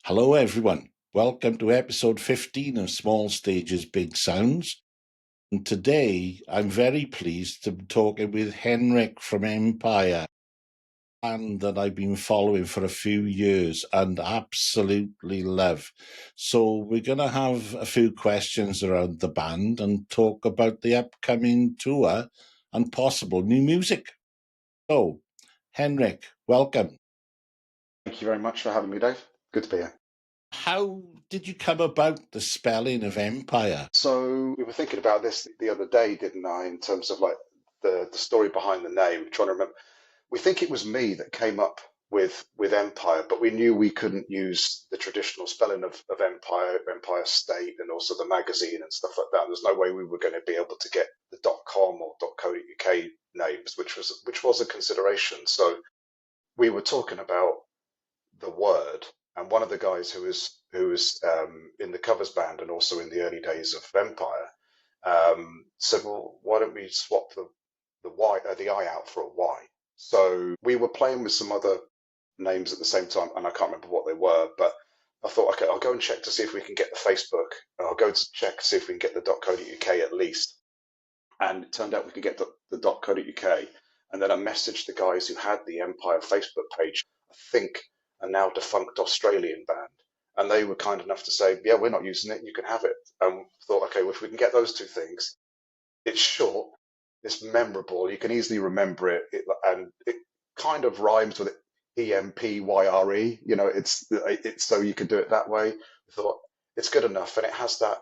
Hello everyone, welcome to episode 15 of Small Stages, Big Sounds. And today I'm very pleased to be talking with Henrik from Empire, a band that I've been following for a few years and absolutely love. So we're going to have a few questions around the band and talk about the upcoming tour and possible new music. So, Henrik, welcome. Thank you very much for having me, Dave. Good to be here. How did you come about the spelling of Empire? So we were thinking about this the other day, didn't I? In terms of like the story behind the name. Trying to remember. We think it was me that came up with Empire, but we knew we couldn't use the traditional spelling of Empire State, and also the magazine and stuff like that. There's no way we were going to be able to get the .com or .co.uk names, which was a consideration. So we were talking about the word, and one of the guys who was in the covers band and also in the early days of Empire said, "Well, why don't we swap the I out for a Y?" So we were playing with some other names at the same time, and I can't remember what they were, but I thought, okay, I'll go and check to see if we can get the Facebook, and I'll go to check to see if we can get the .co.uk at least. And it turned out we could get the .co.uk, and then I messaged the guys who had the Empire Facebook page, I think a now defunct Australian band, and they were kind enough to say, "Yeah, we're not using it. You can have it." And thought, okay, well, if we can get those two things, it's short, it's memorable, you can easily remember it, and it kind of rhymes with EMPYRE. You know, it's so you can do it that way. I thought it's good enough, and it has that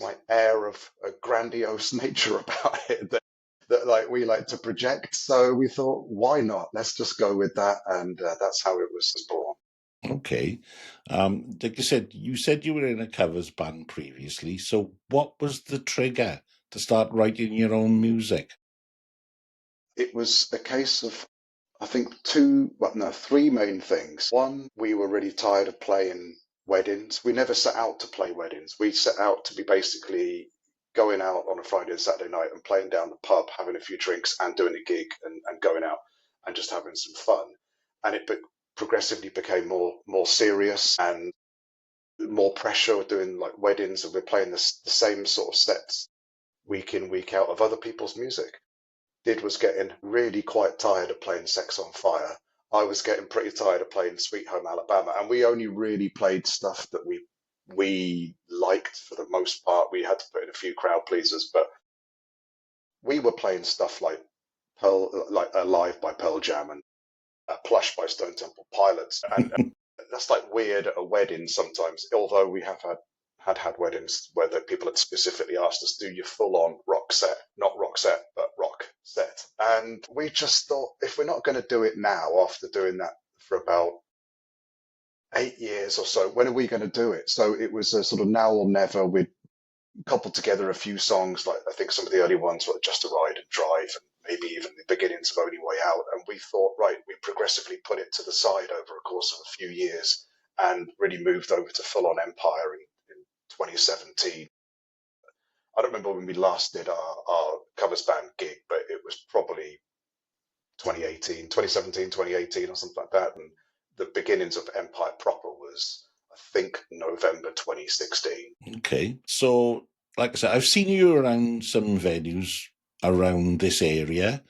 like air of a grandiose nature about it that like we like to project. So we thought, why not? Let's just go with that, and that's how it was born. Okay. Like you said you were in a covers band previously. So what was the trigger to start writing your own music? It was a case of, I think, three main things. One, we were really tired of playing weddings. We never set out to play weddings. We set out to be basically going out on a Friday and Saturday night and playing down the pub, having a few drinks and doing a gig, and going out and just having some fun. And it progressively became more serious and more pressure doing like weddings, and we're playing the same sort of sets week in, week out of other people's music. Did was getting really quite tired of playing Sex on Fire. I was getting pretty tired of playing Sweet Home Alabama, and we only really played stuff that we liked for the most part. We had to put in a few crowd pleasers, but we were playing stuff like Alive by Pearl Jam and Plush by Stone Temple Pilots, and that's like weird at a wedding sometimes. Although we have had weddings where the people had specifically asked us, do your full on rock set, not rock set, but rock set. And we just thought, if we're not going to do it now, after doing that for about 8 years or so, when are we going to do it? So it was a sort of now or never. We'd coupled together a few songs, like I think some of the early ones were Just a Ride and Drive, and maybe even the beginnings of Only Way Out. And we thought, right, we progressively put it to the side over a course of a few years and really moved over to full on Empire in 2017. I don't remember when we last did our covers band gig, but it was probably 2017, 2018 or something like that. And the beginnings of Empire proper was, I think, November 2016. Okay. So, like I said, I've seen you around some venues around this area.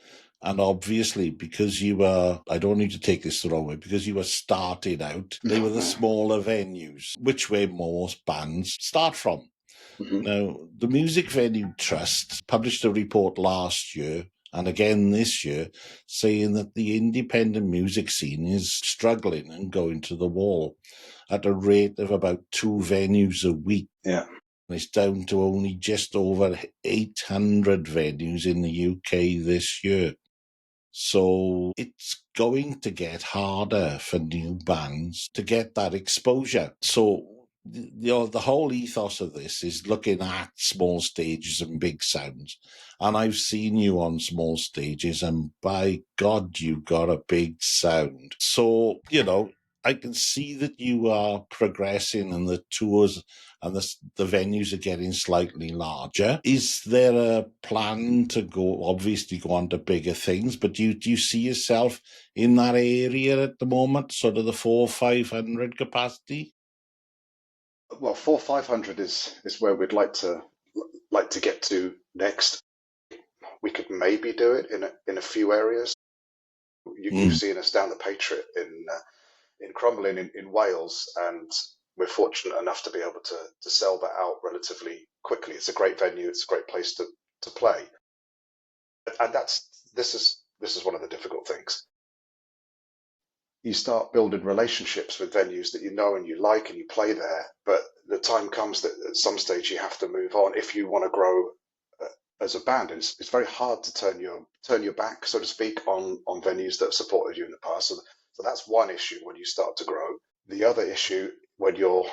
And obviously, because you were, I don't need to take this the wrong way, because you were started out, they were the smaller venues, which where most bands start from. Mm-hmm. Now, the Music Venue Trust published a report last year and again this year saying that the independent music scene is struggling and going to the wall at a rate of about 2 venues a week. Yeah. And it's down to only just over 800 venues in the UK this year. So it's going to get harder for new bands to get that exposure. So the whole ethos of this is looking at small stages and big sounds. And I've seen you on small stages, and by God, you've got a big sound. So, I can see that you are progressing and the tours and the venues are getting slightly larger. Is there a plan to obviously go on to bigger things, but do you see yourself in that area at the moment, sort of the 400-500 capacity? Well, 400-500 is where we'd like to get to next. We could maybe do it in a few areas. You've Mm, seen us down the Patriot in Crumlin in Wales, and we're fortunate enough to be able to sell that out relatively quickly. It's a great venue. It's a great place to play, and this is one of the difficult things. You start building relationships with venues that you know and you like, and you play there, but the time comes that at some stage you have to move on if you want to grow as a band. And it's very hard to turn your back, so to speak, on venues that have supported you in the past. So that's one issue when you start to grow. The other issue when you're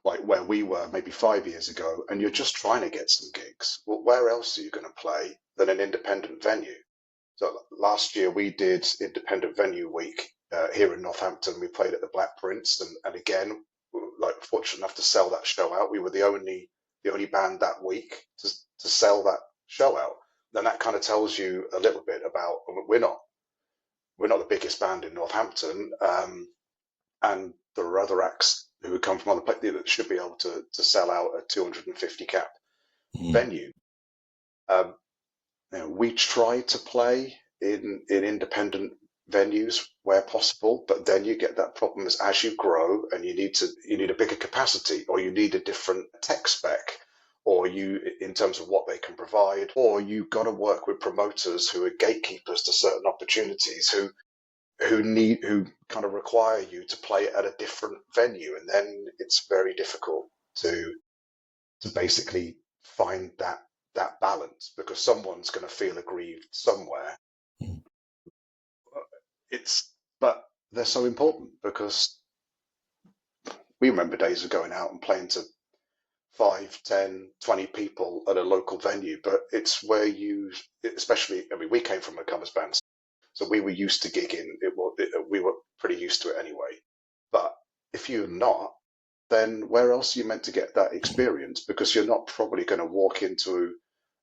like where we were maybe 5 years ago and you're just trying to get some gigs. Well, where else are you going to play than an independent venue? So last year we did Independent Venue Week here in Northampton. We played at the Black Prince, and again, we were, like, fortunate enough to sell that show out. We were the only band that week to sell that show out. Then that kind of tells you a little bit about we're not the biggest band in Northampton, and there are other acts who come from other places that should be able to sell out a 250 cap mm, venue. Um, we try to play in independent venues where possible, but then you get that problem as you grow and you need a bigger capacity, or you need a different tech spec, or you in terms of what they can provide, or you've got to work with promoters who are gatekeepers to certain opportunities who kind of require you to play at a different venue, and then it's very difficult to basically find that balance, because someone's going to feel aggrieved somewhere. mm. But they're so important because we remember days of going out and playing to 5, 10, 20 people at a local venue, but it's where especially, I mean, we came from a covers band, so we were used to gigging. We were pretty used to it anyway. But if you're not, then where else are you meant to get that experience? Because you're not probably going to walk into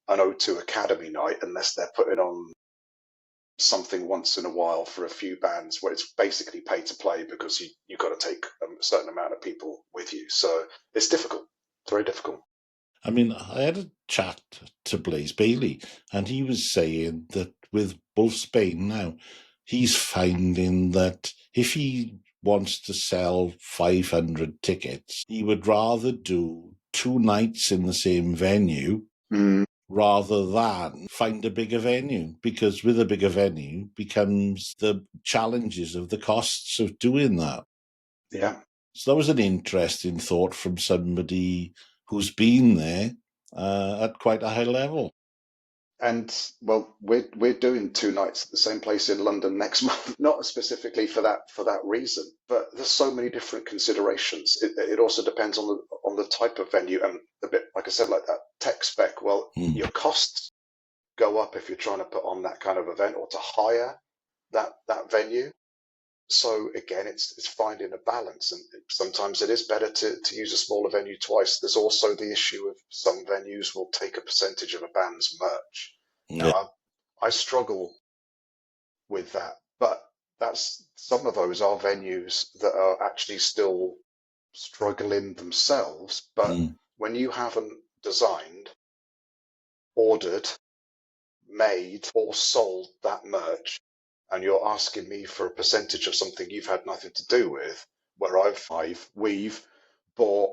an O2 Academy night unless they're putting on something once in a while for a few bands where it's basically pay to play, because you've got to take a certain amount of people with you. So it's difficult. It's very difficult. I mean, I had a chat to Blaze Bailey, and he was saying that with Wolf Spain now, he's finding that if he wants to sell 500 tickets, he would rather do 2 nights in the same venue Mm, rather than find a bigger venue, because with a bigger venue becomes the challenges of the costs of doing that. yeah. So that was an interesting thought from somebody who's been there at quite a high level. And well, we're doing 2 nights at the same place in London next month, not specifically for that reason, but there's so many different considerations. It also depends on the type of venue, and a bit like I said, like that tech spec. Well, Mm, your costs go up if you're trying to put on that kind of event or to hire that venue. So again, it's finding a balance, and sometimes it is better to use a smaller venue twice. There's also the issue of some venues will take a percentage of a band's merch. yeah. Now, I struggle with that, but that's some of those are venues that are actually still struggling themselves. But Mm, when you haven't designed, ordered, made, or sold that merch, and you're asking me for a percentage of something you've had nothing to do with, where we've bought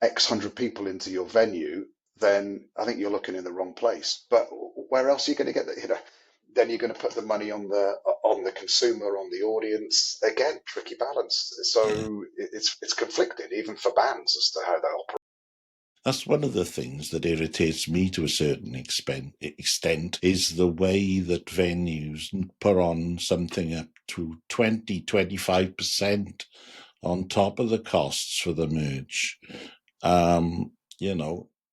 X hundred people into your venue, then I think you're looking in the wrong place. But where else are you going to get that? Then you're going to put the money on the consumer, on the audience. Again, tricky balance. yeah. So it's conflicting, even for bands, as to how they operate. That's one of the things that irritates me to a certain extent is the way that venues put on something up to 20-25% on top of the costs for the merch. Um,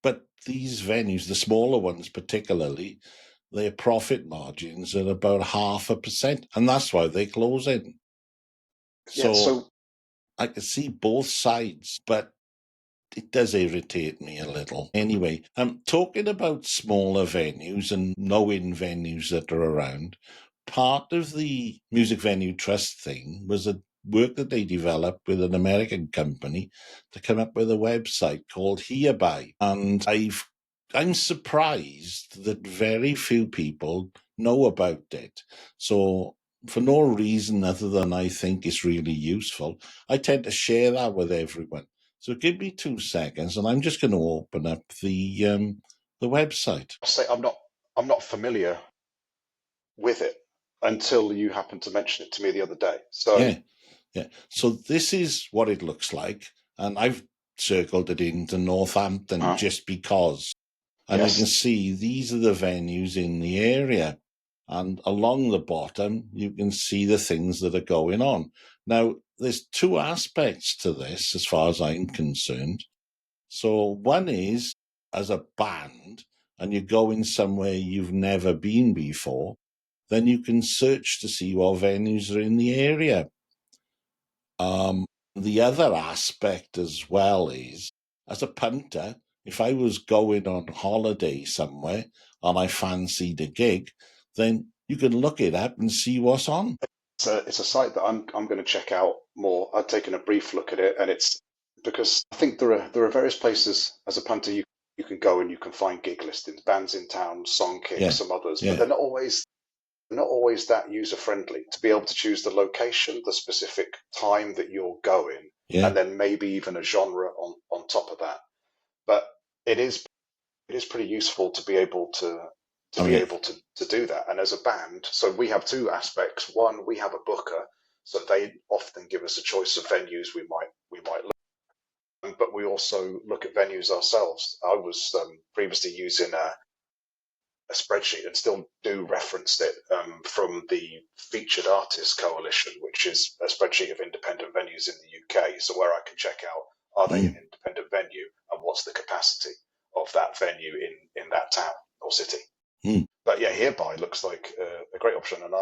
but these venues, the smaller ones particularly, their profit margins are about 0.5%, and that's why they close in. So I can see both sides, but it does irritate me a little. Anyway, talking about smaller venues and knowing venues that are around, part of the Music Venue Trust thing was a work that they developed with an American company to come up with a website called Hereby. And I'm surprised that very few people know about it. So for no reason other than I think it's really useful, I tend to share that with everyone. So give me 2 seconds, and I'm just going to open up the website. I say I'm not familiar with it until you happened to mention it to me the other day. So yeah. So this is what it looks like, and I've circled it into Northampton just because. And you can see these are the venues in the area. And along the bottom, you can see the things that are going on. Now, there's 2 aspects to this, as far as I'm concerned. So one is, as a band, and you're going somewhere you've never been before, then you can search to see what venues are in the area. The other aspect as well is, as a punter, if I was going on holiday somewhere and I fancied a gig, then you can look it up and see what's on. It's a site that I'm going to check out more. I've taken a brief look at it, and it's because I think there are various places as a punter you can go and you can find gig listings, bands in town, Songkick, some others, but they're not always that user friendly. To be able to choose the location, the specific time that you're going, and then maybe even a genre on top of that. But it is pretty useful to be able to do that. And as a band, so we have 2 aspects. One, we have a booker, so they often give us a choice of venues we might look, but we also look at venues ourselves. I was previously using a spreadsheet and still do reference it from the Featured Artists Coalition, which is a spreadsheet of independent venues in the UK. So where I can check out, are they an independent venue, and what's the capacity of that venue in that town or city. But yeah, Hereby looks like a great option, and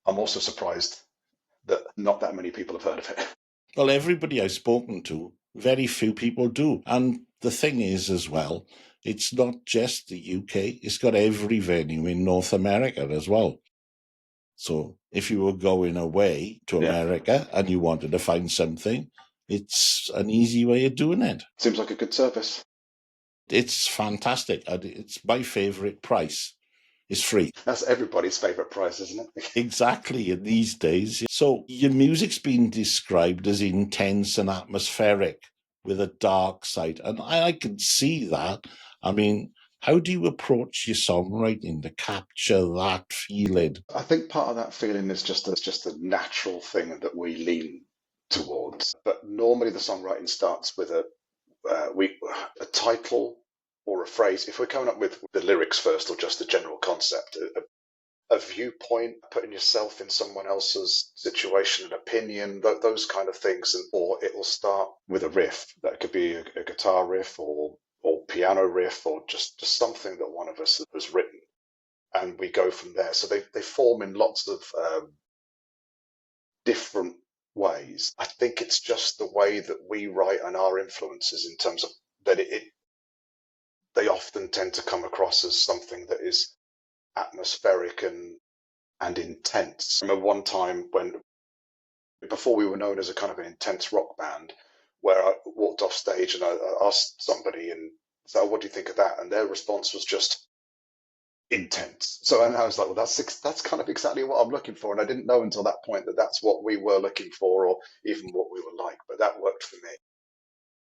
I'm also surprised that not that many people have heard of it. Well, everybody I've spoken to, very few people do. And the thing is as well, it's not just the UK, it's got every venue in North America as well. So if you were going away to America and you wanted to find something, it's an easy way of doing it. Seems like a good service. It's fantastic. It's my favourite price. It's free. That's everybody's favourite price, isn't it? Exactly, in these days. So your music's been described as intense and atmospheric with a dark side. And I can see that. I mean, how do you approach your songwriting to capture that feeling? I think part of that feeling is just a natural thing that we lean towards. But normally the songwriting starts with a title or a phrase. If we're coming up with the lyrics first or just the general concept, a viewpoint, putting yourself in someone else's situation, an opinion, those kind of things, or it will start with a riff. That could be a guitar riff or piano riff or just something that one of us has written, and we go from there. So they form in lots of different ways. I think it's just the way that we write and our influences in terms of that they often tend to come across as something that is atmospheric and intense. I remember one time before we were known as a kind of an intense rock band, where I walked off stage and I asked somebody and said, "What do you think of that?" And their response was just intense. So and I was like, well, that's kind of exactly what I'm looking for. And I didn't know until that point that that's what we were looking for, or even what we were like. But that worked for me.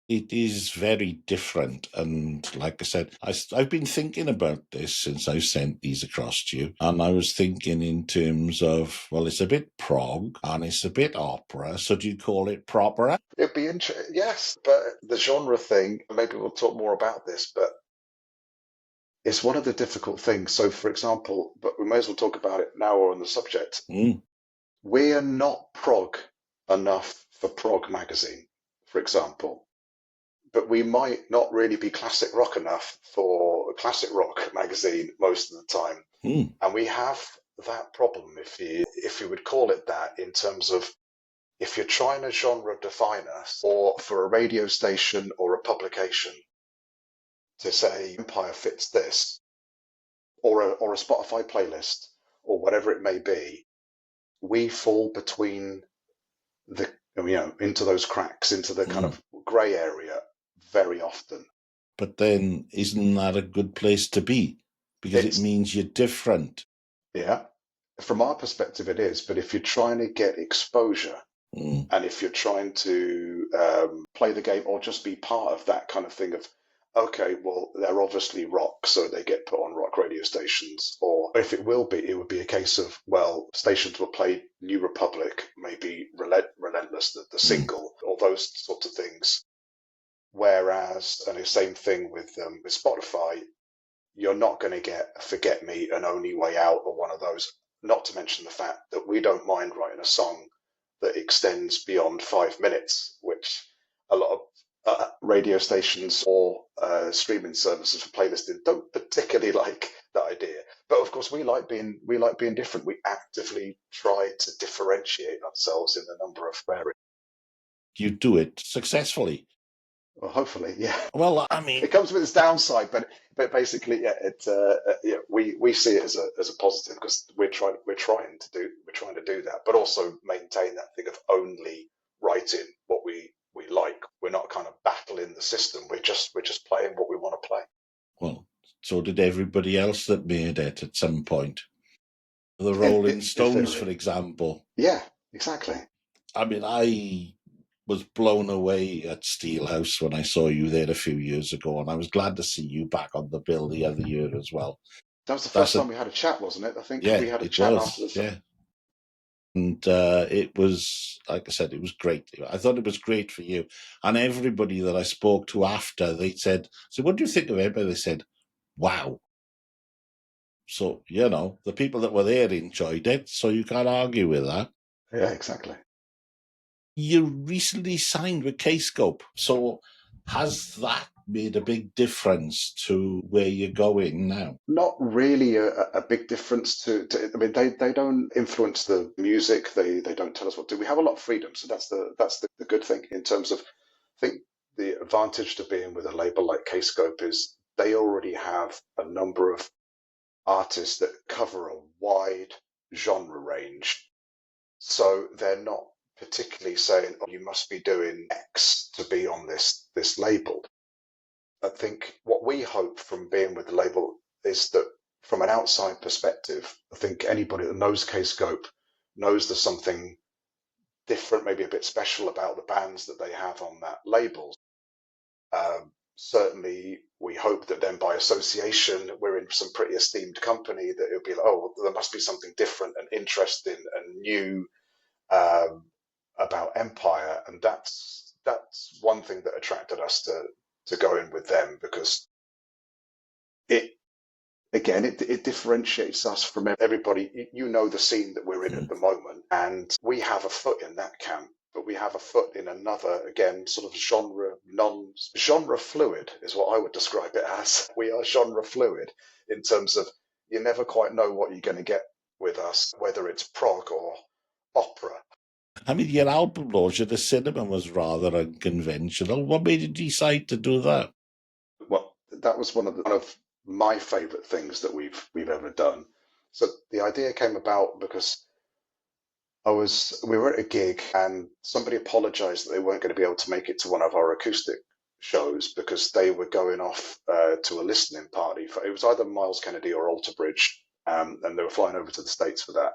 It is very different. And like I said, I've been thinking about this since I sent these across to you. And I was thinking in terms of, well, it's a bit prog and it's a bit opera. So do you call it propera? It'd be interesting, yes. But the genre thing, maybe we'll talk more about this, but it's one of the difficult things. So, for example, but we may as well talk about it now or on the subject. We're not prog enough for Prog magazine, for example. But we might not really be classic rock enough for Classic Rock magazine most of the time. And we have that problem, if you would call it that, in terms of if you're trying to genre define us, or for a radio station or a publication to say Empire fits this, or a Spotify playlist, or whatever it may be, we fall between into those cracks, into the kind of grey area very often. But then isn't that a good place to be? Because it means you're different. Yeah. From our perspective, it is. But if you're trying to get exposure, and if you're trying to play the game or just be part of that kind of thing of, okay, well, they're obviously rock, so they get put on rock radio stations. Or if it would be a case of, well, stations will play New Republic, maybe Relentless, the single, or those sorts of things. Whereas, and the same thing with Spotify, you're not going to get Forget Me and Only Way Out or one of those. Not to mention the fact that we don't mind writing a song that extends beyond 5 minutes, which a lot of radio stations or streaming services for playlisting don't particularly like that idea. But of course, we like being different. We actively try to differentiate ourselves in a number of areas. You do it successfully. Well, hopefully, yeah. Well, I mean, it comes with its downside, but basically, yeah, we see it as a positive because we're trying to do that, but also maintain that thing of only writing what we like. We're not kind of battling the system. We're just playing what we want to play. Well, so did everybody else that made it at some point. The Rolling Stones, for example. Yeah, exactly. I mean, I was blown away at Steelhouse when I saw you there a few years ago, and I was glad to see you back on the bill the other year as well. That was the first time we had a chat, wasn't it? I think we had a chat after the yeah. And it was, like I said, it was great. I thought it was great for you. And everybody that I spoke to after, they said, so what do you think of it? They said, wow. So, the people that were there enjoyed it, so you can't argue with that. Yeah, exactly. You recently signed with Kscope, so has that made a big difference to where you're going now? Not really a big difference to I mean, they don't influence the music. They don't tell us what to do. We have a lot of freedom, so that's the good thing in terms of. I think the advantage to being with a label like Kscope is they already have a number of artists that cover a wide genre range, so they're not particularly saying, "Oh, you must be doing X to be on this label." I think what we hope from being with the label is that from an outside perspective, I think anybody that knows Kscope knows there's something different, maybe a bit special about the bands that they have on that label. Certainly, we hope that then by association, we're in some pretty esteemed company that it'll be like, oh, there must be something different and interesting and new about Empire. And that's one thing that attracted us to go in with them, because it differentiates us from everybody. You know the scene that we're in at the moment, and we have a foot in that camp, but we have a foot in another, again, sort of genre fluid is what I would describe it as. We are genre fluid in terms of you never quite know what you're going to get with us, whether it's prog or opera. I mean, your album launch at the cinema was rather unconventional. What made you decide to do that? Well, that was one of my favourite things that we've ever done. So the idea came about because we were at a gig and somebody apologized that they weren't going to be able to make it to one of our acoustic shows because they were going off to a listening party. It was either Miles Kennedy or Alter Bridge, and they were flying over to the States for that.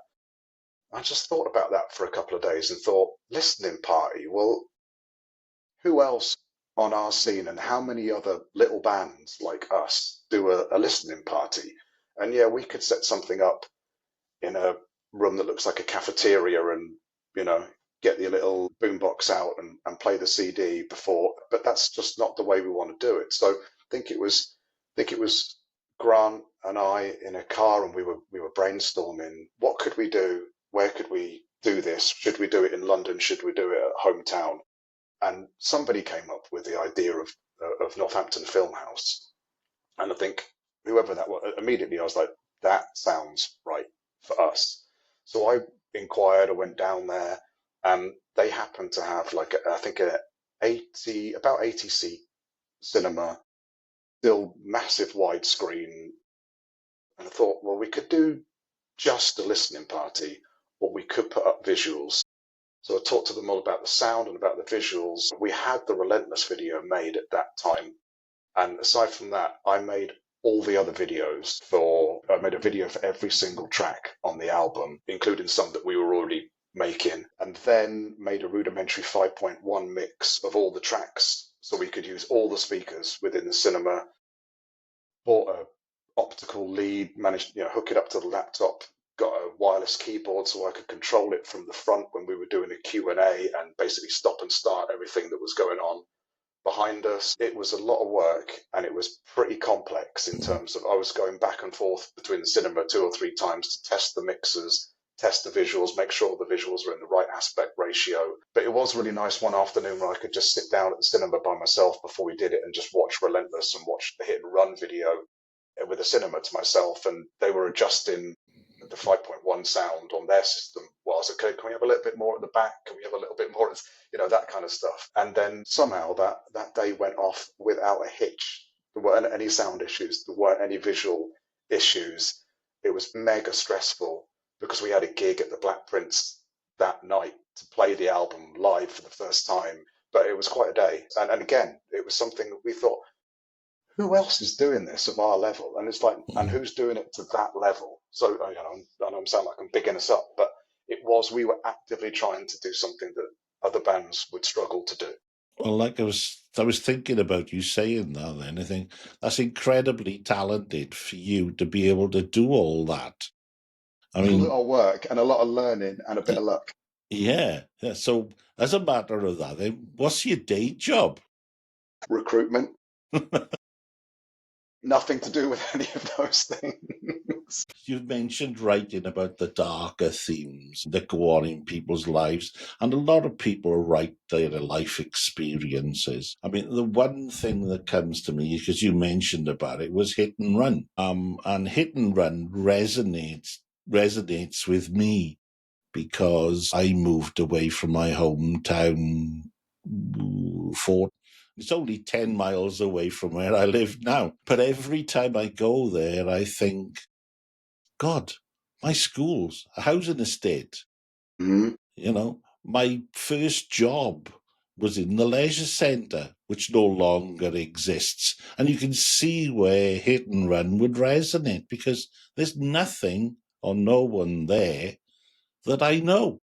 I just thought about that for a couple of days and thought, listening party, well, who else on our scene and how many other little bands like us do a listening party? And yeah, we could set something up in a room that looks like a cafeteria and, get the little boombox out and play the CD before, but that's just not the way we want to do it. So I think it was Grant and I in a car, and we were brainstorming, what could we do? Where could we do this? Should we do it in London? Should we do it at hometown? And somebody came up with the idea of Northampton Filmhouse. And I think whoever that was, immediately I was like, that sounds right for us. So I inquired, I went down there, They happen to have I think about 80 seat cinema, still massive widescreen. And I thought, well, we could do just a listening party, or we could put up visuals. So I talked to them all about the sound and about the visuals. We had the Relentless video made at that time. And aside from that, I made all the other videos I made a video for every single track on the album, including some that we were already making, and then made a rudimentary 5.1 mix of all the tracks so we could use all the speakers within the cinema. Bought a optical lead, managed to hook it up to the laptop, got a wireless keyboard so I could control it from the front when we were doing a Q&A and basically stop and start everything that was going on behind us. It was a lot of work, and it was pretty complex in terms of I was going back and forth between the cinema 2 or 3 times to test the mixers, test the visuals, make sure the visuals were in the right aspect ratio. But it was really nice one afternoon where I could just sit down at the cinema by myself before we did it and just watch Relentless and watch the Hit and Run video with the cinema to myself, and they were adjusting the 5.1 sound on their system. Well, I was okay, can we have a little bit more at the back? Can we have a little bit more, that kind of stuff. And then somehow that day went off without a hitch. There weren't any sound issues. There weren't any visual issues. It was mega stressful because we had a gig at the Black Prince that night to play the album live for the first time. But it was quite a day. And again, it was something that we thought, who else is doing this of our level? And it's like, and who's doing it to that level? So, I know I'm sounding like I'm bigging us up, but we were actively trying to do something that other bands would struggle to do. Well, like I was thinking about you saying that, then I think that's incredibly talented for you to be able to do all that. I A mean, lot of work and a lot of learning and a bit of luck. yeah. So, as a matter of that, then, what's your day job? Recruitment, nothing to do with any of those things. You've mentioned writing about the darker themes that go on in people's lives, and a lot of people write their life experiences. I mean, the one thing that comes to me, because you mentioned about it, was Hit and Run. And Hit and Run resonates with me because I moved away from my hometown for it's only 10 miles away from where I live now. But every time I go there, I think, God, my school's a housing estate. Mm-hmm. My first job was in the leisure centre, which no longer exists. And you can see where Hit and Run would resonate because there's nothing or no one there that I know.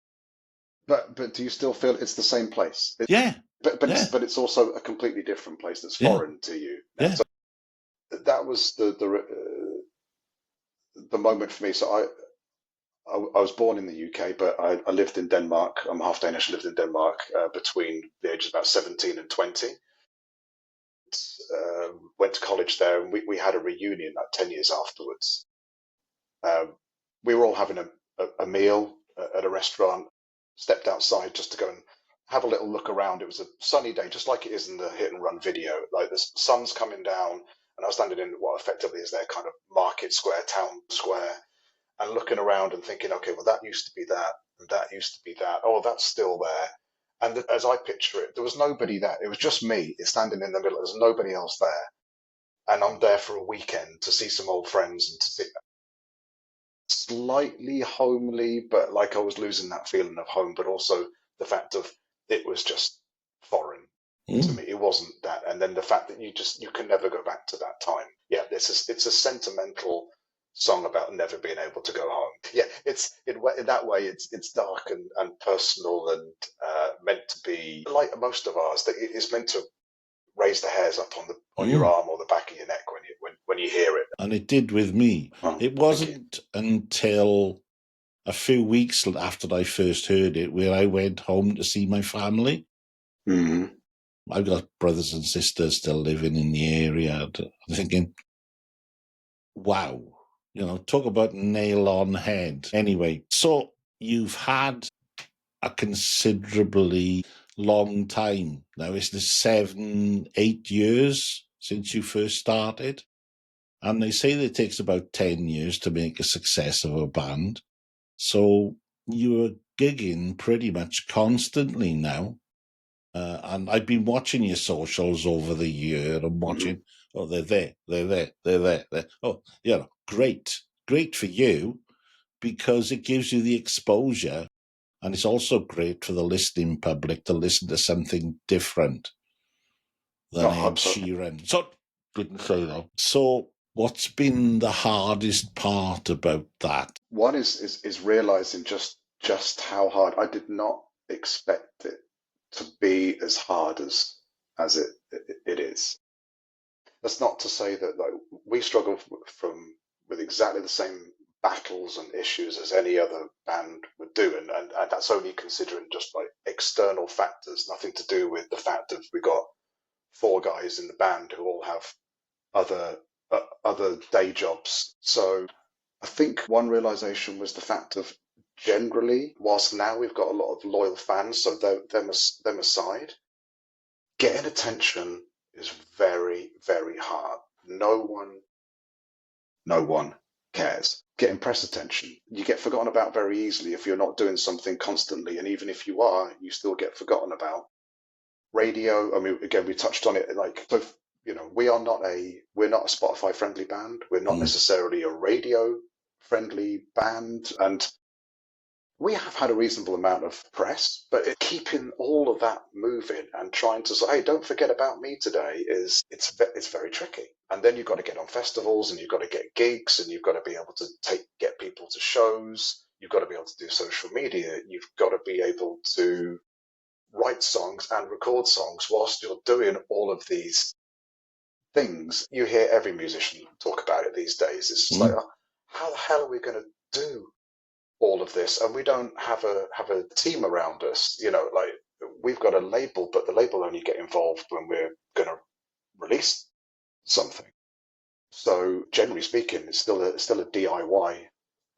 But do you still feel it's the same place? Yeah, But yeah, it's also a completely different place that's yeah, foreign to you now. yeah. So that was the moment for me. So I was born in the UK, but I lived in Denmark. I'm half Danish. I lived in Denmark between the ages of about 17 and 20. Went to college there, and we had a reunion like 10 years afterwards. We were all having a meal at a restaurant, stepped outside just to go and have a little look around. It was a sunny day, just like it is in the Hit and Run video. Like the sun's coming down, and I was standing in what effectively is their kind of market square, town square, and looking around and thinking, okay, well, that used to be that, and that used to be that. Oh, that's still there. And as I picture it, there was nobody there. It was just me standing in the middle. There's nobody else there. And I'm there for a weekend to see some old friends and to see slightly homely, but like I was losing that feeling of home, but also the fact of it was just foreign to Mm. me. It wasn't that. And then the fact that you can never go back to that time. Yeah, it's a sentimental song about never being able to go home. Yeah, in that way it's dark and personal and meant to be like most of ours. That it's meant to raise the hairs up on your Mm. arm or the back of your neck when you hear it. And it did with me. Oh, It thank you. wasn't until a few weeks after I first heard it where I went home to see my family. Mm-hmm. I've got brothers and sisters still living in the area. I'm thinking, wow, talk about nail on head. Anyway, so you've had a considerably long time now. It's the 7, 8 years since you first started. And they say that it takes about 10 years to make a success of a band. So you were gigging pretty much constantly now. And I've been watching your socials over the year and watching, oh, they're there, they're there, they're there, they're, oh, great, great for you because it gives you the exposure. And it's also great for the listening public to listen to something different than I Ed hope so. Sheeran. So, didn't say that. So, what's been the hardest part about that? One is realizing just how hard. I did not expect it to be as hard as it is. That's not to say that like we struggle from with exactly the same battles and issues as any other band would do, and that's only considering just like external factors, nothing to do with the fact that we got four guys in the band who all have other other day jobs. So I think one realization was the fact of generally, whilst now we've got a lot of loyal fans, so them aside, getting attention is very, very hard. No one cares. Getting press attention, you get forgotten about very easily if you're not doing something constantly, and even if you are, you still get forgotten about. Radio, I mean, again, we touched on it. Like, so we're not a Spotify friendly band. We're not Mm, necessarily a radio friendly band, and we have had a reasonable amount of press, but keeping all of that moving and trying to say, hey, don't forget about me today it's very tricky. And then you've got to get on festivals and you've got to get gigs and you've got to be able to get people to shows. You've got to be able to do social media. You've got to be able to write songs and record songs whilst you're doing all of these things. You hear every musician talk about it these days. It's just like, mm. oh, how the hell are we going to do all of this? And we don't have a team around us. Like we've got a label, but the label only get involved when we're going to release something. So generally speaking, it's still a DIY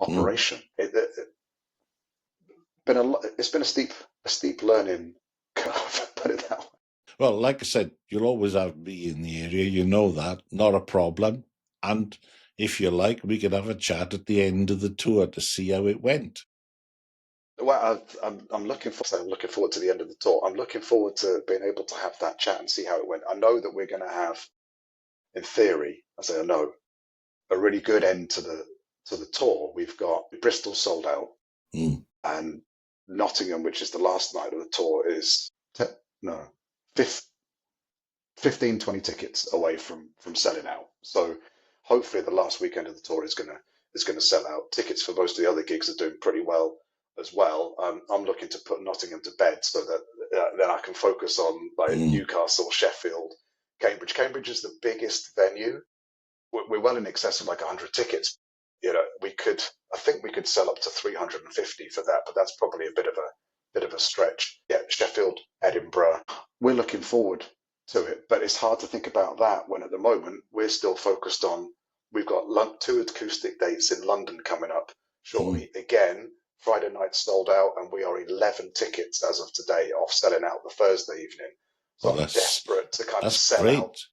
Mm. operation. It's been a steep learning curve. Put it that way. Well, like I said, you'll always have me in the area. You know that. Not a problem. And if you like, we could have a chat at the end of the tour to see how it went. Well, I'm looking forward to the end of the tour. I'm looking forward to being able to have that chat and see how it went. I know that we're going to have, in theory, I know, a really good end to the tour. We've got Bristol sold out, Mm. and Nottingham, which is the last night of the tour, is no 15, 20 tickets away from selling out. So hopefully the last weekend of the tour is gonna sell out. Tickets for most of the other gigs are doing pretty well as well. I'm looking to put Nottingham to bed so that then I can focus on like Mm. Newcastle, Sheffield, Cambridge. Cambridge is the biggest venue. We're well in excess of like 100 tickets. I think we could sell up to 350 for that, but that's probably a bit of a stretch. Yeah, Sheffield, Edinburgh. We're looking forward to it, but it's hard to think about that when at the moment we're still focused on. We've got two acoustic dates in London coming up Mm. shortly. Again, Friday night sold out, and we are 11 tickets as of today off selling out the Thursday evening. So Well, I'm desperate to kind of that's sell out. great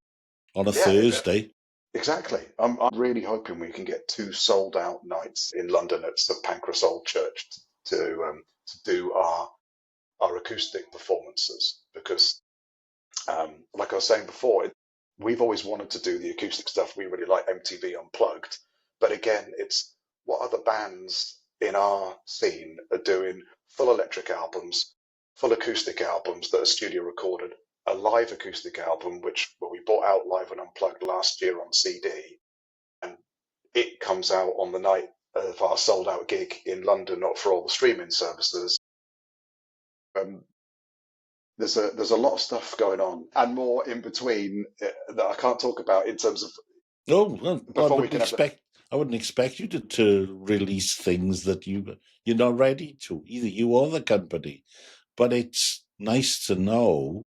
on a Yeah, Thursday. exactly. I'm really hoping we can get two sold out nights in London at St Pancras Old Church to do our acoustic performances because, like I was saying before, we've always wanted to do the acoustic stuff. We really like MTV Unplugged, but again, it's what other bands in our scene are doing full electric albums, full acoustic albums that are studio recorded, a live acoustic album which we brought out live and unplugged last year on CD, and it comes out on the night of our sold out gig in London, not for all the streaming services. Um, there's a lot of stuff going on and more in between that I can't talk about in terms of Oh, well, before we can have the. I wouldn't expect you to release things that you're not ready to, either you or the company. But it's nice to know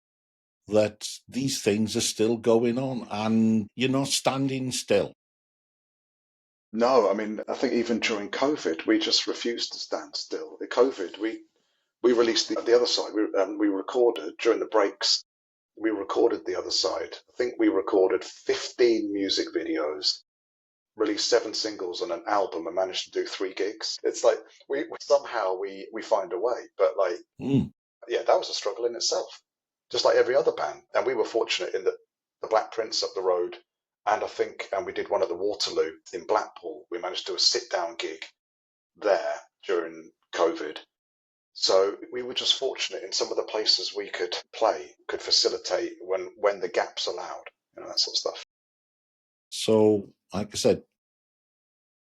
that these things are still going on and you're not standing still. No, I mean, I think even during COVID, we just refused to stand still. In COVID, we released the other side. We recorded during the breaks. We recorded the other side. I think we recorded 15 music videos release 7 singles on an album and manage to do 3 gigs. It's like we somehow we find a way, but like yeah, that was a struggle in itself, just like every other band. And we were fortunate in that the Black Prince up the road, and we did one at the Waterloo in Blackpool. We managed to do a sit down gig there during COVID. So we were just fortunate in some of the places we could play, could facilitate when the gaps allowed, that sort of stuff. So, like I said,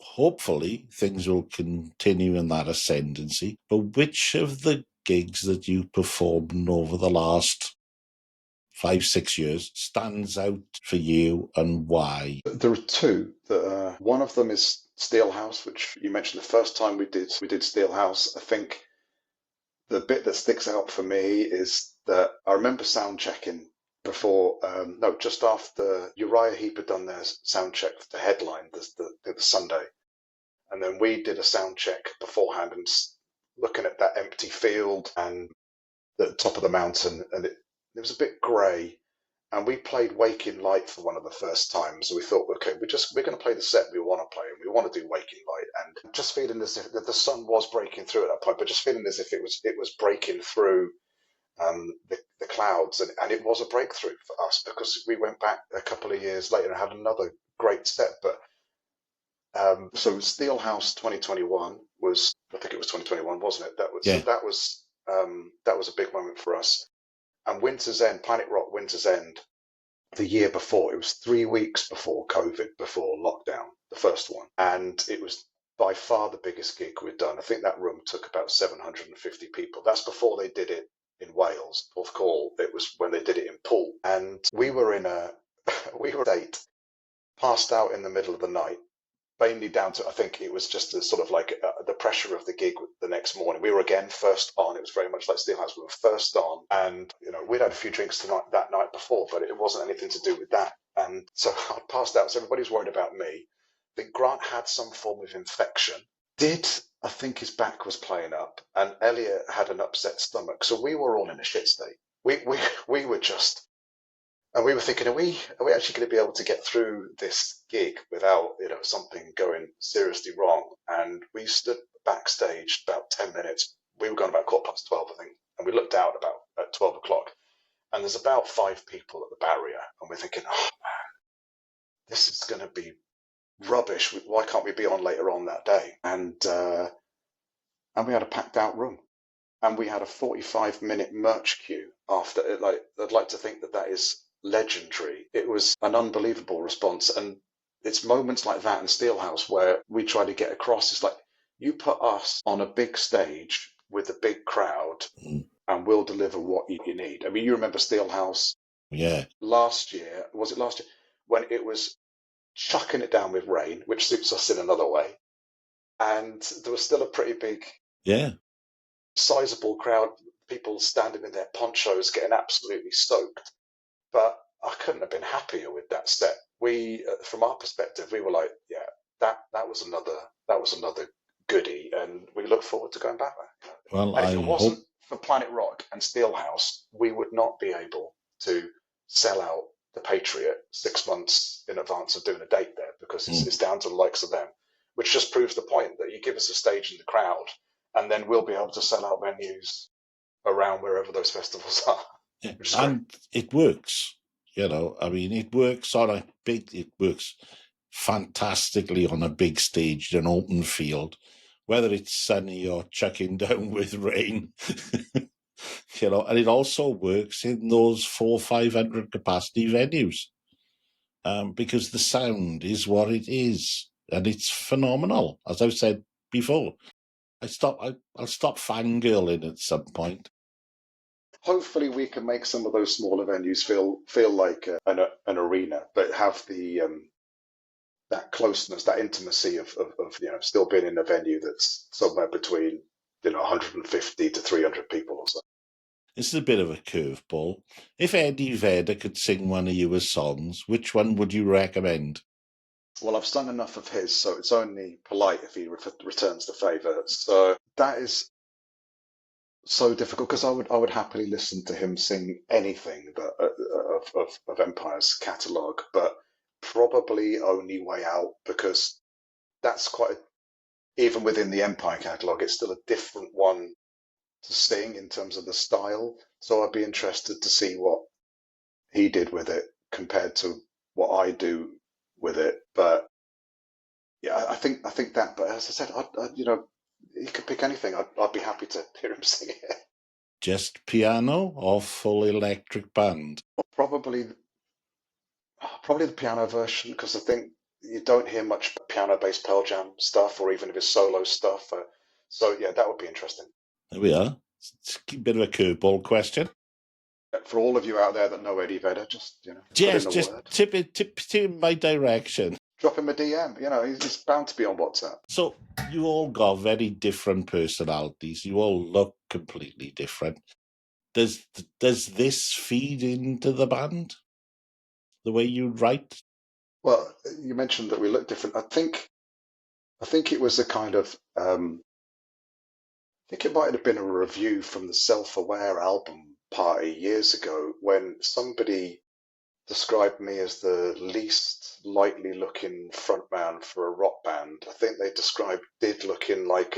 hopefully things will continue in that ascendancy. But which of the gigs that you performed over the last 5-6 years stands out for you, and why? There are 2 that one of them is Steelhouse, which you mentioned the first time we did Steelhouse. I think the bit that sticks out for me is that I remember sound checking before, just after Uriah Heep had done their sound check for the headline, the Sunday. And then we did a sound check beforehand and looking at that empty field and the top of the mountain, and it was a bit grey. And we played Waking Light for one of the first times. And we thought, okay, we're going to play the set we want to play, and we want to do Waking Light. And just feeling as if the sun was breaking through at that point, but just feeling as if it was breaking through the clouds. And it was a breakthrough for us because we went back a couple of years later and had another great set. But so Steelhouse 2021 was, I think it was 2021, wasn't it? Yeah. So that was a big moment for us. And Winter's End, Planet Rock Winter's End, the year before, it was 3 weeks before COVID, before lockdown, the first one. And it was by far the biggest gig we'd done. I think that room took about 750 people. That's before they did it in Wales, Porth Call. It was when they did it in Poole. And we were we were 8, passed out in the middle of the night, mainly down to, I think it was just the sort of like the pressure of the gig the next morning. We were again first on. It was very much like Steelhouse. We were first on, and we'd had a few drinks that night before, but it wasn't anything to do with that. And so I passed out. So everybody's worried about me. I think Grant had some form of infection. I think his back was playing up, and Elliot had an upset stomach. So we were all in a shit state. We were just. And we were thinking, are we actually going to be able to get through this gig without, something going seriously wrong? And we stood backstage about 10 minutes. We were going about 12:15, I think. And we looked out about at 12 o'clock. And there's about 5 people at the barrier. And we're thinking, oh, man, this is going to be rubbish. Why can't we be on later on that day? And we had a packed out room. And we had a 45-minute merch queue after it. I'd like to think that is legendary. It was an unbelievable response, and it's moments like that in Steelhouse where we try to get across. It's like, you put us on a big stage with a big crowd and we'll deliver what you need. I mean, you remember Steelhouse last year, was it last year, when it was chucking it down with rain, which suits us in another way, and there was still a pretty big sizable crowd, people standing in their ponchos getting absolutely stoked. But I couldn't have been happier with that set. We, from our perspective, we were like, yeah, that was another goodie, and we look forward to going back there. Well, and if it wasn't for Planet Rock and Steelhouse, we would not be able to sell out the Patriot 6 months in advance of doing a date there, because it's down to the likes of them, which just proves the point that you give us a stage in the crowd, and then we'll be able to sell out venues around wherever those festivals are. Yeah. And it works, I mean, it works fantastically on a big stage, an open field, whether it's sunny or chucking down with rain, and it also works in those 400-500 capacity venues, because the sound is what it is, and it's phenomenal. As I've said before, I'll stop fangirling at some point. Hopefully we can make some of those smaller venues feel like an arena, but have the that closeness, that intimacy of still being in a venue that's somewhere between 150 to 300 people or so. This is a bit of a curveball. If Eddie Vedder could sing one of your songs, which one would you recommend? Well, I've sung enough of his, so it's only polite if he returns the favour. So that is so difficult, because I would happily listen to him sing anything of Empire's catalogue, but probably only Way Out, because that's even within the Empire catalogue, it's still a different one to sing in terms of the style. So I'd be interested to see what he did with it compared to what I do with it. But yeah, I think that. But as I said, he could pick anything. I'd be happy to hear him sing it. Just piano or full electric band? Probably the piano version, because I think you don't hear much piano-based Pearl Jam stuff, or even if it's solo stuff. So yeah, that would be interesting. There we are. It's a bit of a curveball question. For all of you out there that know Eddie Vedder, just put in Yes, the just word. tip in my direction. Drop him a DM. He's bound to be on WhatsApp. So you all got very different personalities. You all look completely different. Does this feed into the band? The way you write? Well, you mentioned that we look different. I think it was a kind of I think it might have been a review from the Self-Aware album party years ago when somebody described me as the least likely looking frontman for a rock band. I think they described Did looking like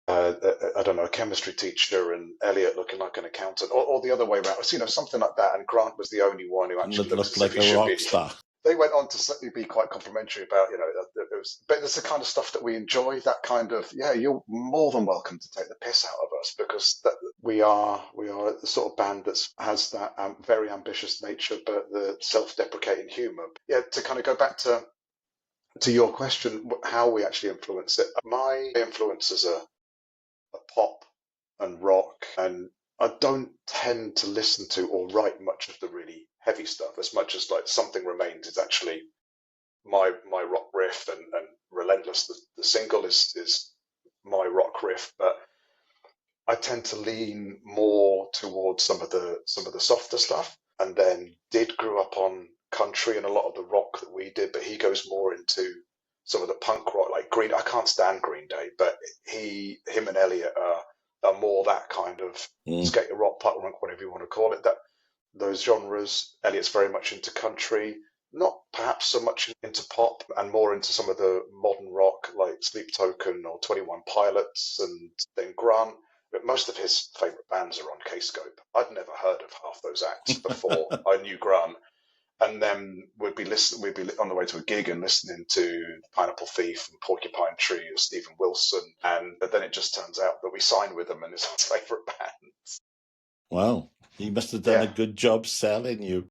I don't know, a chemistry teacher, and Elliot looking like an accountant, or the other way around. Something like that. And Grant was the only one who actually That looks looked as if like he a should rock be. star. They went on to be quite complimentary about, but it's the kind of stuff that we enjoy. That kind of, yeah, you're more than welcome to take the piss out of us, because we are the sort of band that has that very ambitious nature, but the self-deprecating humour. Yeah, to kind of go back to your question, how we actually influence it. My influences are pop and rock, and I don't tend to listen to or write much of the really heavy stuff, as much as like Something Remains is actually my rock riff, and Relentless, the single, is my rock riff. But I tend to lean more towards some of the softer stuff, and then Did grew up on country and a lot of the rock that we did, but he goes more into some of the punk rock, like Green. I can't stand Green Day, but him and Elliot are more that kind of skater rock, punk rock, whatever you want to call it. That those genres. Elliot's very much into country, not perhaps so much into pop, and more into some of the modern rock like Sleep Token or 21 Pilots. And then Grant, but most of his favourite bands are on Kscope. I'd never heard of half those acts before I knew Grant. And then we'd be on the way to a gig and listening to Pineapple Thief and Porcupine Tree or Stephen Wilson. And then it just turns out that we signed with them and it's our favourite band. Well, he must have done a good job selling you.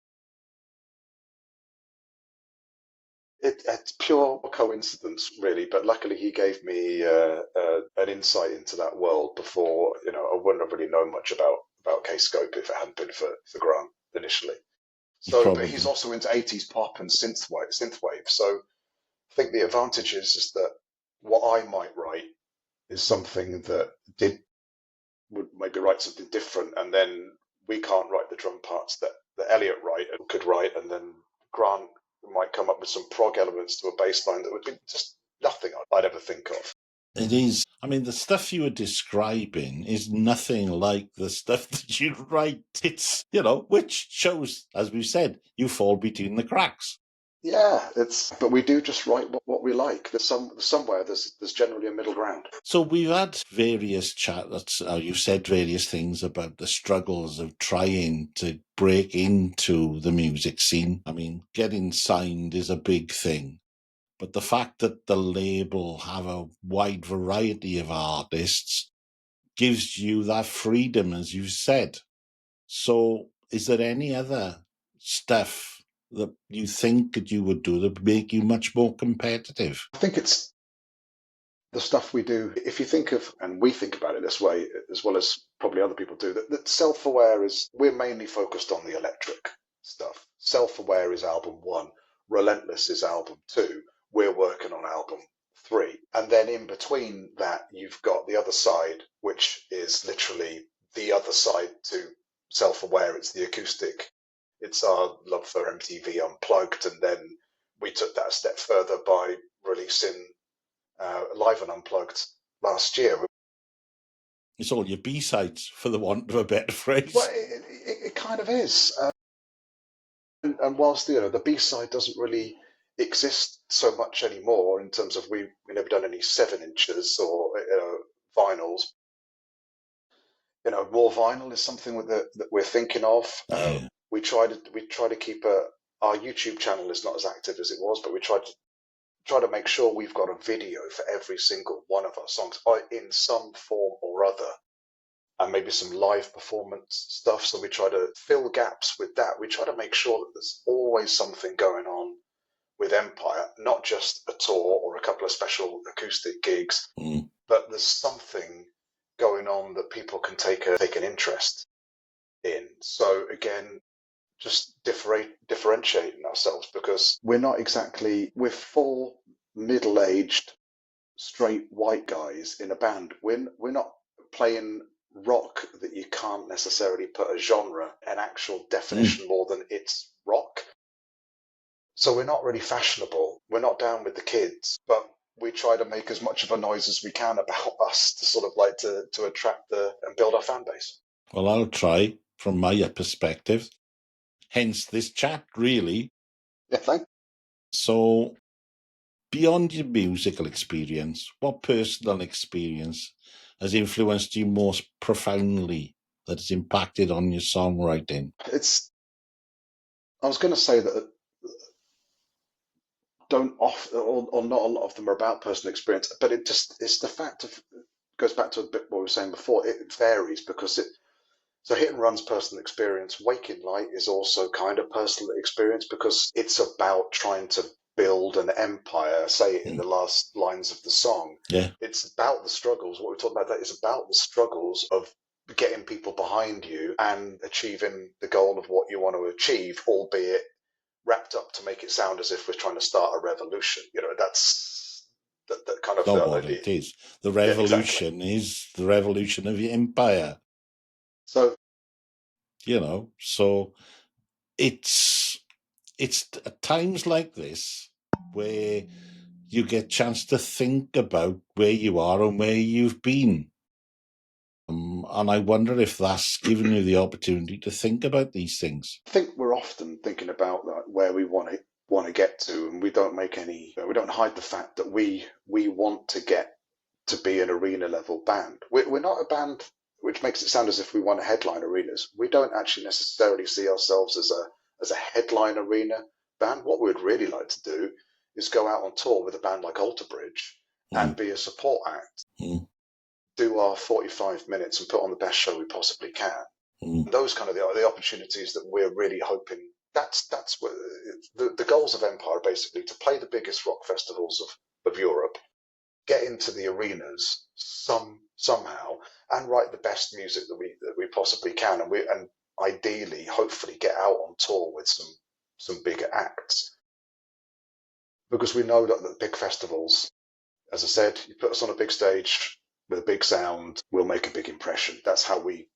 It's pure coincidence, really, but luckily he gave me an insight into that world before. I wouldn't have really known much about Kscope if it hadn't been for Grant initially. So, but he's also into 80s pop and synthwave. So I think the advantage is that what I might write is something that would maybe write something different, and then we can't write the drum parts that Elliot could write, and then Grant might come up with some prog elements to a bass line that would be just nothing I'd ever think of. It is. I mean, the stuff you were describing is nothing like the stuff that you write. It's, which shows, as we said, you fall between the cracks. Yeah, but we do just write what we like. There's somewhere there's generally a middle ground. So we've had various chats. You've said various things about the struggles of trying to break into the music scene. I mean, getting signed is a big thing. But the fact that the label have a wide variety of artists gives you that freedom, as you said. So is there any other stuff that you think that you would do that would make you much more competitive? I think it's the stuff we do. If you think of, and we think about it this way, as well as probably other people do, that Self-Aware we're mainly focused on the electric stuff. Self-Aware is album 1. Relentless is album 2. We're working on album 3. And then in between that, you've got the other side, which is literally the other side to Self-Aware. It's the acoustic. It's our love for MTV Unplugged. And then we took that a step further by releasing Live and Unplugged last year. It's all your B-sides, for the want of a better phrase. Well, it kind of is. And whilst the B-side doesn't really exist so much anymore in terms of we've never done any 7 inches or vinyls. More vinyl is something that we're thinking of. Yeah. We try to keep our YouTube channel is not as active as it was, but we try to make sure we've got a video for every single one of our songs in some form or other, and maybe some live performance stuff. So we try to fill gaps with that. We try to make sure that there's always something going on with Empire, not just a tour or a couple of special acoustic gigs, but there's something going on that people can take an interest in. So again, just differentiating ourselves, because we're full middle-aged straight white guys in a band. We're not playing rock that you can't necessarily put a genre, an actual definition more than it's rock. So we're not really fashionable. We're not down with the kids, but we try to make as much of a noise as we can about us to sort of like to attract and build our fan base. Well, I'll try from my perspective. Hence this chat, really. Yeah, thanks. So, beyond your musical experience, what personal experience has influenced you most profoundly that has impacted on your songwriting? I was going to say that don't often, or not a lot of them are about personal experience, but it's the fact of, goes back to a bit what we were saying before. It varies because so Hit and Run's personal experience. Waking Light is also kind of personal experience because it's about trying to build an empire, say in the last lines of the song. Yeah. It's about the struggles. What we're talking about that is about the struggles of getting people behind you and achieving the goal of what you want to achieve, albeit wrapped up to make it sound as if we're trying to start a revolution. That's that kind of Not what it is. The revolution is the revolution of your empire. So so it's at times like this where you get a chance to think about where you are and where you've been. And I wonder if that's given you the opportunity to think about these things. I think we're often thinking about where we want to get to, and we don't hide the fact that we want to get to be an arena level band. We're not a band which makes it sound as if we want to headline arenas. We don't actually necessarily see ourselves as a headline arena band. What we'd really like to do is go out on tour with a band like Alter Bridge and be a support act. Do our 45 minutes and put on the best show we possibly can. Those kind of the opportunities that we're really hoping. That's what the goals of Empire are basically to play the biggest rock festivals of Europe, get into the arenas somehow, and write the best music that we possibly can, and ideally, hopefully, get out on tour with some bigger acts, because we know that the big festivals, as I said, you put us on a big stage with a big sound, we'll make a big impression. That's how we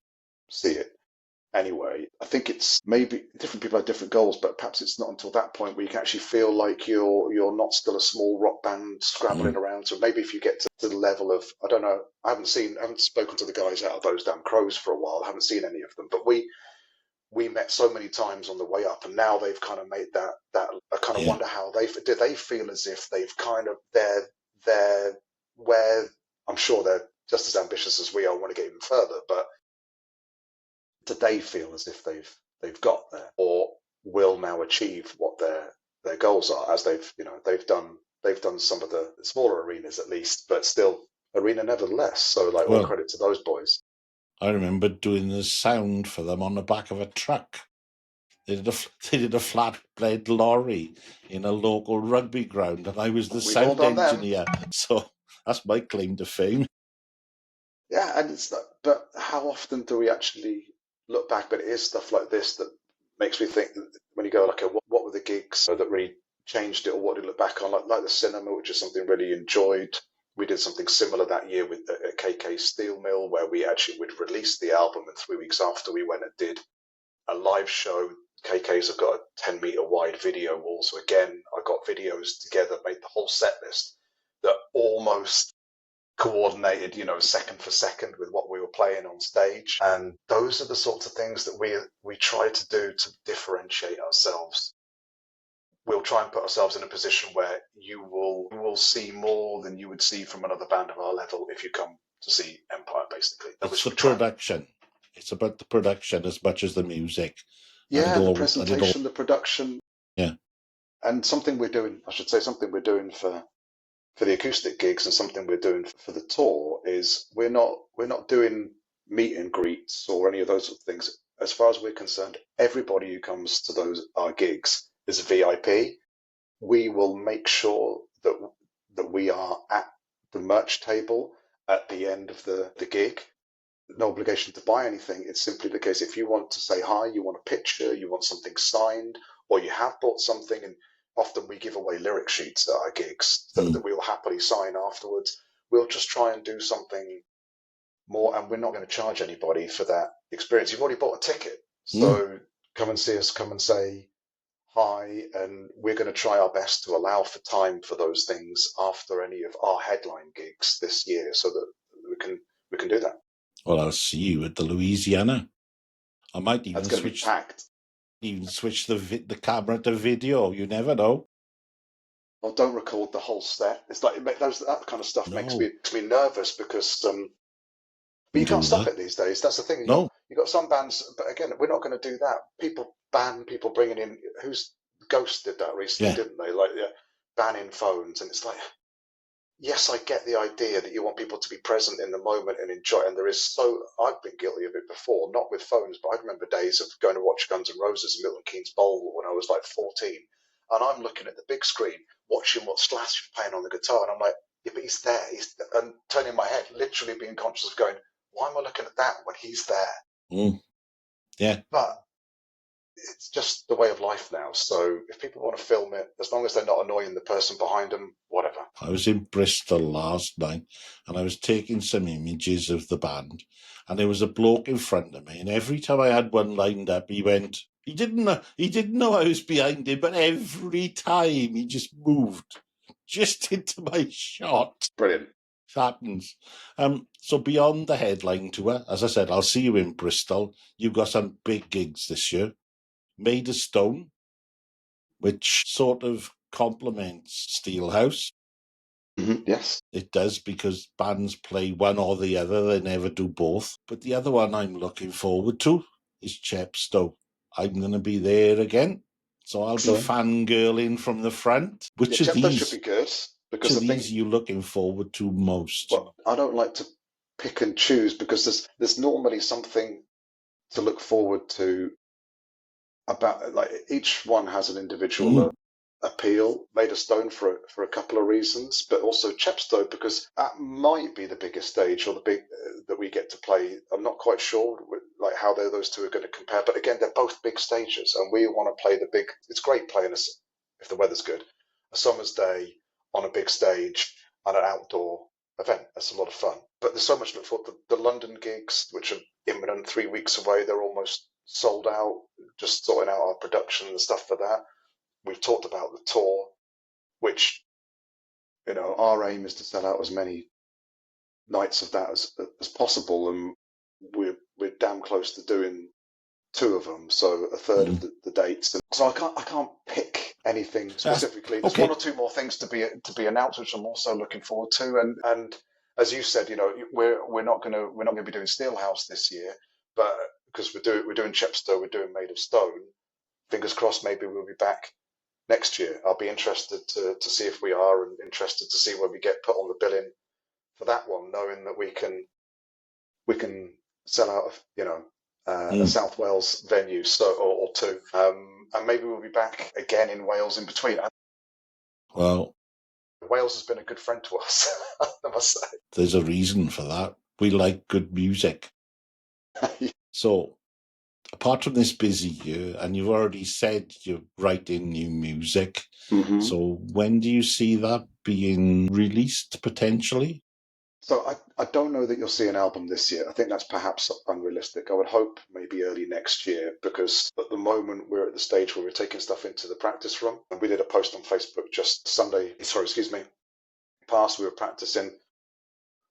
see it. Anyway, I think it's maybe different people have different goals, but perhaps it's not until that point where you can actually feel like you're not still a small rock band scrabbling around. So maybe if you get to the level of, I don't know, I haven't spoken to the guys out of Those Damn Crows for a while. I haven't seen any of them, but we met so many times on the way up, and now they've kind of made that. I kind of wonder how they feel as if they've kind of they're where I'm sure they're just as ambitious as we are, want to get even further, but do they feel as if they've got there, or will now achieve what their goals are, as they've done some of the smaller arenas at least, but still arena nevertheless. So all credit to those boys. I remember doing the sound for them on the back of a truck. They did a flatbed lorry in a local rugby ground, and I was the sound engineer. So that's my claim to fame. Yeah, and it's not, but how often do we actually look back? But it is stuff like this that makes me think, when you go like, what were the gigs that really changed it, or what did you look back on? Like the cinema, which is something really enjoyed. We did something similar that year with KK Steel Mill, where we'd released the album, and 3 weeks after we went and did a live show. KK's have got a 10-meter wide video wall, so again, I got videos together, made the whole set list that almost coordinated, second for second with what we were playing on stage. And those are the sorts of things that we try to do to differentiate ourselves. We'll try and put ourselves in a position where you will see more than you would see from another band of our level if you come to see Empire, basically. It's the production. It's about the production as much as the music. Yeah, the presentation, the production. Yeah. And something we're doing for the acoustic gigs and something we're doing for the tour is we're not doing meet and greets or any of those sort of things. As far as we're concerned, everybody who comes to our gigs is a VIP. We will make sure that we are at the merch table at the end of the gig. No obligation to buy anything. It's simply the case if you want to say hi, you want a picture, you want something signed, or you have bought something, and often we give away lyric sheets at our gigs that we'll happily sign afterwards. We'll just try and do something more, and we're not going to charge anybody for that experience. You've already bought a ticket, so come and see us, come and say hi, and we're going to try our best to allow for time for those things after any of our headline gigs this year so that we can do that. Well, I'll see you at the Louisiana. I might even switch the camera to video. You never know. Well, don't record the whole set. It's like that kind of stuff makes me nervous because but you can't stop it these days. That's the thing. You got some bands, but again, we're not going to do that. People ban people bringing in. Ghost did that recently, didn't they? Like banning phones, and it's like, yes, I get the idea that you want people to be present in the moment and enjoy. And I've been guilty of it before, not with phones, but I remember days of going to watch Guns N' Roses in Milton Keynes Bowl when I was like 14, and I'm looking at the big screen, watching what Slash is playing on the guitar, and I'm like, yeah, but he's there. And turning my head, literally being conscious of going, why am I looking at that when he's there? Yeah. But it's just the way of life now. So if people want to film it, as long as they're not annoying the person behind them, whatever. I was in Bristol last night and I was taking some images of the band, and there was a bloke in front of me, and every time I had one lined up, he didn't know I was behind him, but every time he just moved just into my shot. Brilliant. It happens. So beyond the headline tour, as I said, I'll see you in Bristol. You've got some big gigs this year. Made of Stone, which sort of complements Steelhouse. Yes. It does, because bands play one or the other. They never do both. But the other one I'm looking forward to is Chepstow. I'm going to be there again. So I'll be fangirling from the front. Which of these should be good, because are you looking forward to most? Well, I don't like to pick and choose, because there's normally something to look forward to about, like, each one has an individual appeal. Made of Stone for a couple of reasons, but also Chepstow because that might be the biggest stage or the big that we get to play. I'm not quite sure like how those two are going to compare, but again, they're both big stages, and we want to play the big. It's great playing if the weather's good, a summer's day on a big stage and an outdoor event. That's a lot of fun. But there's so much to look for. The London gigs, which are imminent, 3 weeks away, they're almost sold out. Just sorting out our production and stuff for that. We've talked about the tour, which, our aim is to sell out as many nights of that as possible, and we're damn close to doing 2 of them, so a third of the dates. And so I can't pick anything specifically. There's 1 or 2 more things to be announced, which I'm also looking forward to. And as you said, we're not going to be doing Steelhouse this year, but because we're doing Chepstow, we're doing Made of Stone. Fingers crossed, maybe we'll be back next year. I'll be interested to see if we are, and interested to see where we get put on the billing for that one, knowing that we can sell out of a South Wales venue, or 2, and maybe we'll be back again in Wales in between. Well, Wales has been a good friend to us, I must say. There's a reason for that. We like good music. So, apart from this busy year, and you've already said you're writing new music, so when do you see that being released, potentially? So I don't know that you'll see an album this year. I think that's perhaps unrealistic. I would hope maybe early next year, because at the moment we're at the stage where we're taking stuff into the practice room. And we did a post on Facebook just past. We were practicing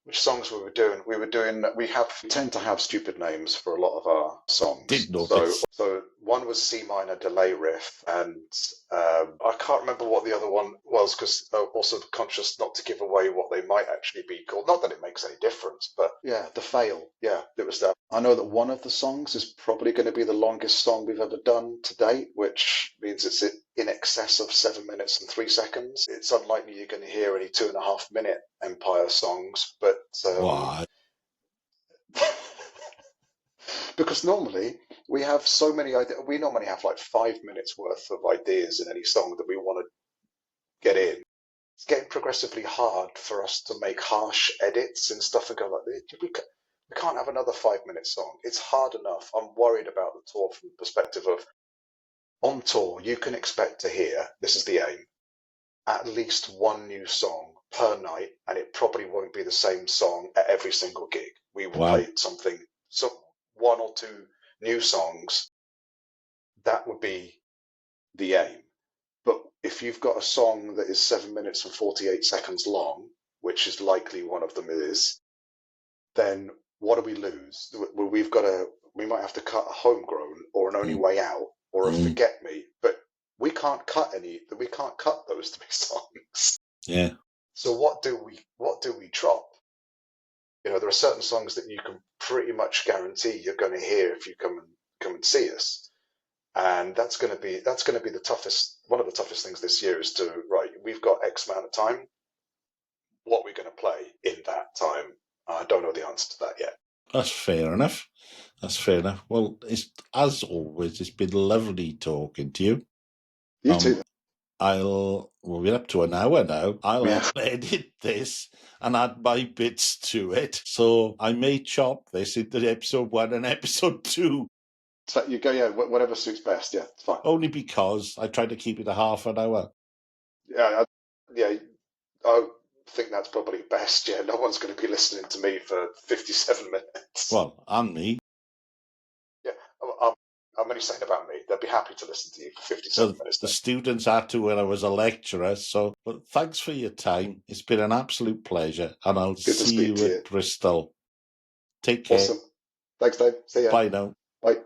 which songs we were doing. We tend to have stupid names for a lot of our songs. Did notice. So one was C minor delay riff, and I can't remember what the other one was because also conscious not to give away what they might actually be called. Not that it makes any difference, but yeah, the fail. Yeah, it was that. I know that one of the songs is probably going to be the longest song we've ever done to date, which means it's in excess of 7 minutes and 3 seconds. It's unlikely you're going to hear any 2.5 minute Empire songs, but Why? because normally we have so many ideas. We normally have like 5 minutes worth of ideas in any song that we want to get in. It's getting progressively hard for us to make harsh edits and stuff and go like, we can't have another 5 minute song. It's hard enough. I'm worried about the tour from the perspective of on tour, you can expect to hear, this is the aim, at least one new song per night, and it probably won't be the same song at every single gig. We will play something, so one or two new songs. That would be the aim. But if you've got a song that is 7 minutes and 48 seconds long, which is likely one of them is, then what do we lose? We might have to cut a homegrown or an only way out or a forget me, but we can't cut those 3 songs. Yeah. So what do we drop? There are certain songs that you can pretty much guarantee you're going to hear if you come and see us. And that's going to be the toughest, one of the toughest things this year is to, right, we've got X amount of time. What we're going to play in that time, I don't know the answer to that yet. That's fair enough. Well, as always, it's been lovely talking to you. You too. We're up to an hour now. I'll edit this and add my bits to it. So I may chop this into episode 1 and episode 2. So you go, yeah, whatever suits best. Yeah, it's fine. Only because I try to keep it a half an hour. Yeah, I think that's probably best. Yeah, no one's going to be listening to me for 57 minutes. Well, and me. Yeah, I'm only saying about me. They'll be happy to listen to you for 57 minutes. The students had to when I was a lecturer. So, but thanks for your time. It's been an absolute pleasure, and I'll see you at Bristol. Take care. Awesome. Thanks, Dave. See ya. Bye now. Bye.